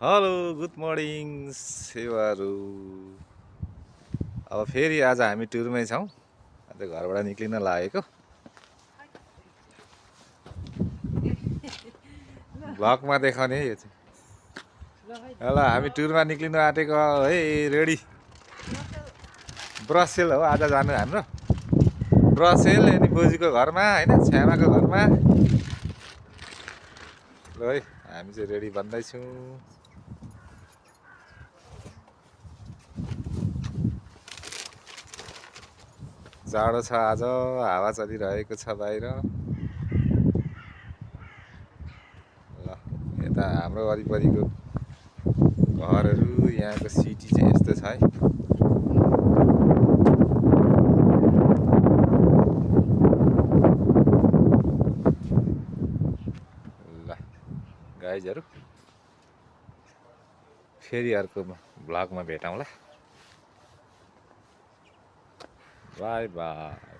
Hello good morning सेवाहरू। अब फेरि आज हामी टुरमै छौँ। आज घरबाट निक्लिन लागेको भ्लगमा देखाउने है यो चाहिँ। ल हामी टुरमा निक्लिनु आँटेको है, रेडी। ब्रसेल हो आज जानु हाम्रो, ब्रसेल अनि बोजूको घरमा होइन, छ्यामाको घरमा। ल है हामी चाहिँ रेडी बन्दैछौँ। जाडो छ आज, हावा चलिरहेको छ बाहिर। ल यता हाम्रो वरिपरिको घरहरू, यहाँको सिटी चाहिँ यस्तो छ है। ल गाइजहरू फेरि अर्को भ्लगमा भेटौँला। By by.